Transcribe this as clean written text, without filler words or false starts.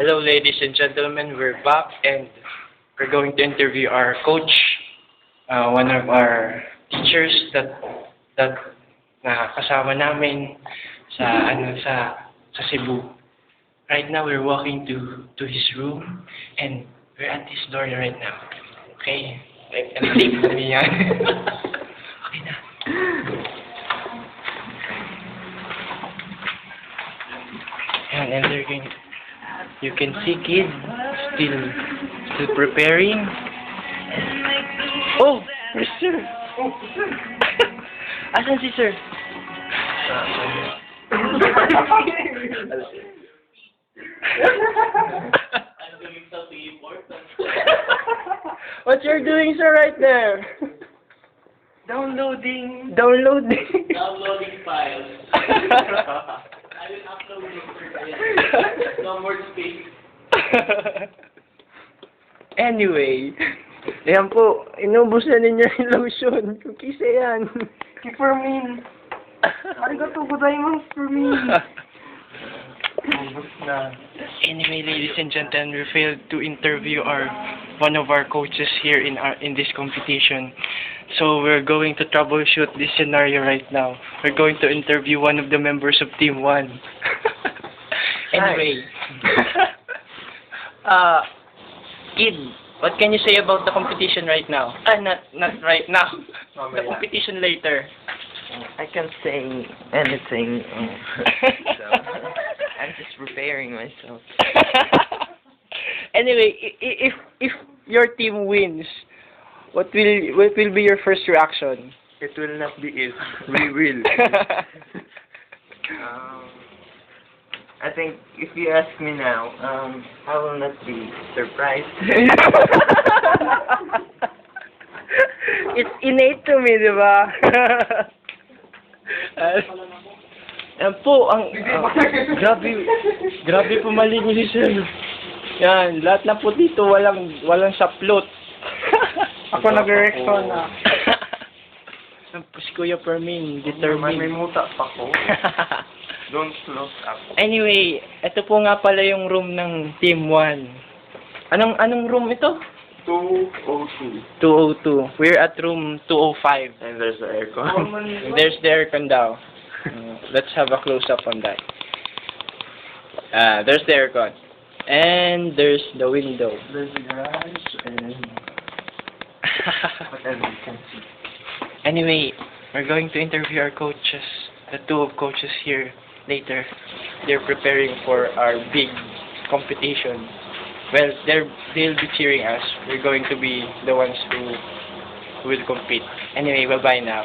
Hello, ladies and gentlemen. We're back and we're going to interview our coach, one of our teachers that kasama namin sa Cebu. Right now, we're walking to his room and we're at his door right now. Okay? Like, link kami yan. Okay na. And they're going. You can see kid still preparing. Oh, where's sir? Asan si sir? What you're doing, sir, right there? Downloading Files. I will upload it. No more space. Anyway, ayan po, inubos na ninyo yung lotion. Kukisa yan. Fermin. Arigatou gozaimasu, Fermin. Ubos na. Anyway, ladies and gentlemen, we failed to interview one of our coaches here in this competition. So we're going to troubleshoot this scenario right now. We're going to interview one of the members of Team 1. Anyway, kid, what can you say about the competition right now? Not right now. The competition later. I can't say anything. So, I'm just preparing myself. Anyway, if your team wins, what will be your first reaction? It will not be if. We will. I think if you ask me now, I will not be surprised. It's innate to me, di ba? Yan po, grabe po maligo si sir. Yan, lahat na po dito walang saplot. Ako nag-reaction na. Si Kuya Fermin, determined. May muta pa ko. Don't close up. Anyway, ito po nga pala yung room ng Team 1. Anong room ito? 202. 202. We're at room 205. And there's the aircon. And there's the aircon daw. Let's have a close-up on that. There's the aircon. And there's the window. There's the garage and whatever you can see. Anyway, we're going to interview our coaches, the two of coaches here later. They're preparing for our big competition. Well, they'll be cheering us. We're going to be the ones who will compete. Anyway, bye-bye now.